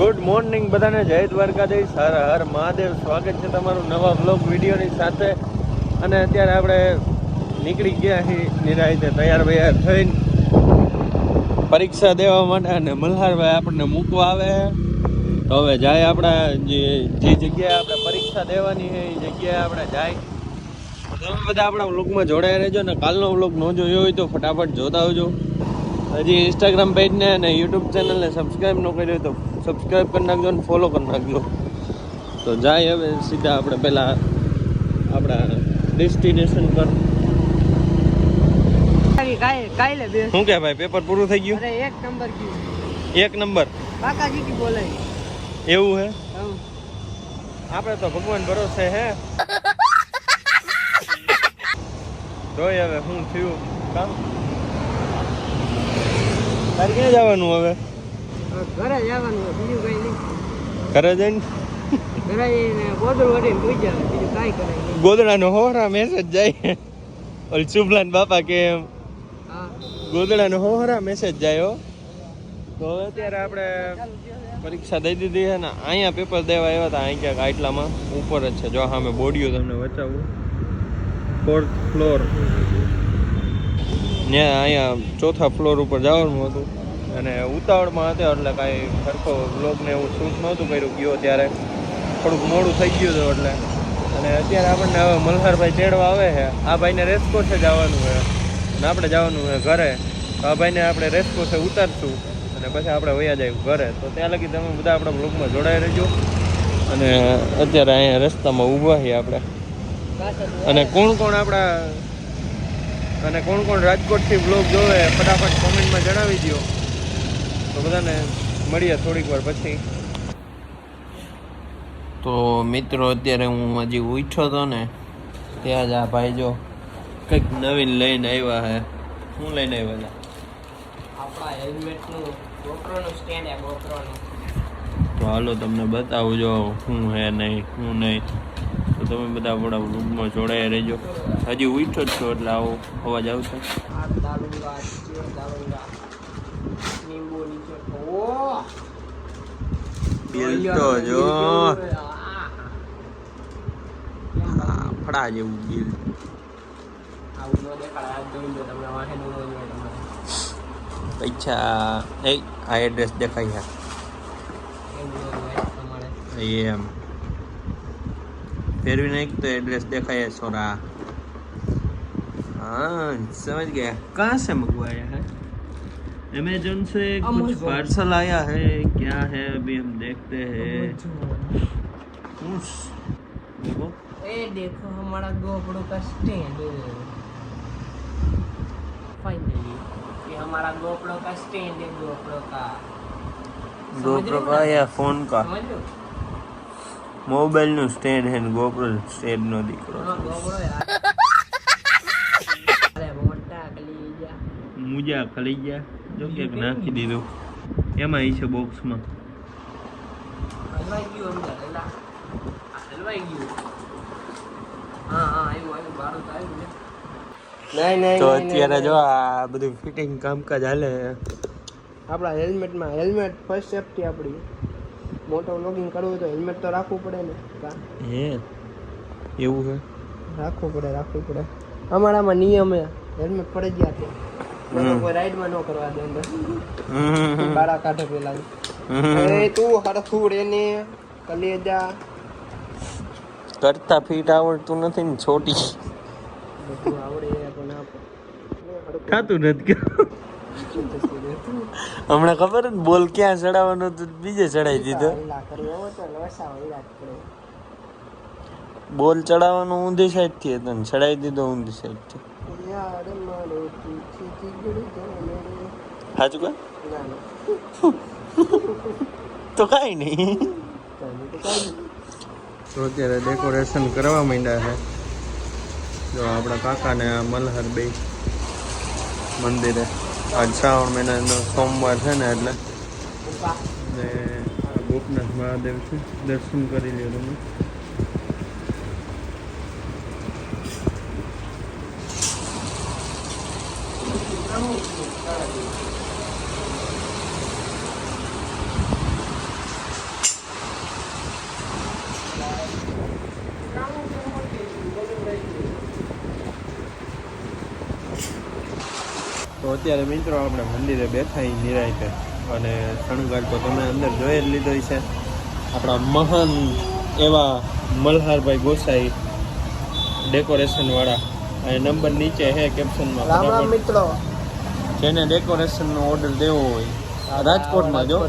Good morning બધાને, જય દ્વારકાધીશ, હર હર મહાદેવ. સ્વાગત છે તમારું નવા બ્લોગ વિડીયોની સાથે. અને અત્યારે આપણે નીકળી ગયા છીએ નિરાંતે તૈયાર બૈયાર થઈને પરીક્ષા દેવા માટે. અને મલ્હારભાઈ આપણને મૂકવા આવે. તો હવે જાય આપણા જે જગ્યાએ આપણે પરીક્ષા દેવાની છે એ જગ્યાએ આપણે જાય. તમે બધા આપણા વ્લોગમાં જોડાયા રહેજો. ને કાલનો વ્લોગ ન જોયો હોય તો ફટાફટ જોતા આવજો. હજી ઇન્સ્ટાગ્રામ પેજને અને યુટ્યુબ ચેનલને સબસ્ક્રાઈબ ન કરી હોય તો સબસ્ક્રાઈબ કરી નાખજો અને ફોલો કરી નાખજો. તો જાય હવે સીધા આપણે પહેલાં આપણા ડેસ્ટિનેશન પર. શું કે ભાઈ, પેપર પૂરું થઈ ગયું? એક નંબર કાકાજી બોલાય એવું હે? આપણે તો ભગવાન ભરોસે હે. જોઈએ હવે શું થયું કામ. તારે ક્યાં જવાનું હવે? ઘરે જવાનું, બીજું કઈ નહીં. ઘરે જઈને ઘરે જઈને ગોદડું વળીને પૂઈ જાય, બીજું કાંઈ કરાય નહીં. ગોદડાનો હોરા મેસેજ જાય. ઓલ શુભલાન બાપા કે એમ હા, ગોદડાનો હોરા મેસેજ જાય હો. તો હવે અત્યારે આપણે પરીક્ષા દઈ દીધી છે ને અહીંયા પેપર દેવા આવ્યા હતા. અહીં ક્યાંક આટલામાં ઉપર જ છે. જો સામે બોડીઓ તમને બચાવું, 4th ફ્લોર ને અહીંયા 4થા ફ્લોર ઉપર જવાનું હતું. અને ઉતાવળમાં હતા એટલે કાંઈ સરખો બ્લોગને એવું શૂટ નહોતું કર્યું. ગયો ત્યારે થોડુંક મોડું થઈ ગયું હતું એટલે. અને અત્યારે આપણને હવે મલ્હારભાઈ તેડવા આવે છે. આ ભાઈને રેસકોર્સે જવાનું છે અને આપણે જવાનું છે ઘરે. તો આ ભાઈને આપણે રેસકોર્સે ઉતારશું અને પછી આપણે વયા જાય ઘરે. તો ત્યાં લગી તમે બધા આપણા બ્લોગમાં જોડાઈ રહેજો. અને અત્યારે અહીંયા રસ્તામાં ઊભા છીએ આપણે. અને કોણ કોણ રાજકોટથી બ્લોગ જોવે ફટાફટ કોમેન્ટમાં જણાવી દો. તો બધાને મળીએ થોડીક વાર પછી. તો મિત્રો અત્યારે હું હજી ઉઠ્યો હતો ને ત્યાં જ આ ભાઈ જો કંઈક નવીન લઈને આવ્યા છે. શું લઈને આવ્યા? આપણા હેલ્મેટનું GoProનું સ્ટેન્ડ છે, GoProનું. તો હાલો તમને બતાવું જો શું હે નહીં શું નહીં. તો તમે બધા આપણા ગ્રુપમાં જોડાયા રહેજો. હજી ઉઠ્યો જ છો એટલે આવો અવાજ આવશે. બિલ તો જો ફડા જેવું બિલ. પૈસા આ એડ્રેસ દેખાય છે એમ ફેરવી નાખ તો એड्रेस देखाया छोरा. हाँ समझ गया. कहाँ से मंगवाया है? अमेजोन से कुछ पार्सल आया है. क्या है अभी हम देखते हैं. देखो ये देखो हमारा GoPro का स्टैंड. फाइनली ये हमारा GoPro का स्टैंड है. GoPro का या फोन का समझ लो. मोबाइल નું સ્ટેન્ડ હે ને GoPro સ્ટેન્ડ નો દીકરો. GoPro यार. અરે મોટા ખલી ગયા. મુજા ખલી ગયા. જો ક્યાંક નાખી દીધું એમાં ઈ છે બોક્સમાં. હલવાઈ ગયું અંદર એલા. હલવાઈ ગયું. હા આવ્યું બારું તો આવ્યું ને. નહીં તો અત્યારે જો આ બધું ફિટિંગ કામકાજ હાલે. આપણા હેલ્મેટ ફર્સ્ટ સેફટી આપણી. મોટો વ્લોગિંગ કરવું હોય તો હેલ્મેટ તો રાખવું પડે ને. હે એવું છે? રાખવું પડે. અમારામાં નિયમ હે હેલ્મેટ ફરજિયાત છે. કોઈ રાઈડમાં ન કરવા દે અંદર. બાળા કાઢે પેલા. અરે તું હરખુડ એને કલેજા કરતા ફીટ આવડતું નથી ને છોટી બધું આવડે પણ ખાતું નથી. હમણાં ખબર ને બોલ ક્યાં ચડાવવાનો તો બીજે ચડાવી દીધો. બોલ ચડાવવાનો ઊંધી સાઈડ થી હતો ને ચડાવી દીધો ઊંધી સાઈડ થી. સાચું કા? તો કાંઈ નહીં. તો અત્યારે ડેકોરેશન કરવા માંડ્યા છે. જો આપણા કાકા ને મલ્હાર બે મંદિરે. આજ શ્રાવણ મહિનાનો સોમવાર છે ને એટલે. ને ગોપનાથ મહાદેવ છે, દર્શન કરી લ્યો તમે. અત્યારે મિત્રો આપણે મંદિરે બેઠા નિરાયતે અને શણગાર તો તમે અંદર જોઈ જ લીધો છે. આપણા મહાન એવા મલ્હારભાઈ ગોસાઈ ડેકોરેશનવાળા. અને નંબર નીચે છે કેપ્શનમાં. રામ રામ મિત્રો. જેને ડેકોરેશનનો ઓર્ડર દેવો હોય રાજકોટમાં જો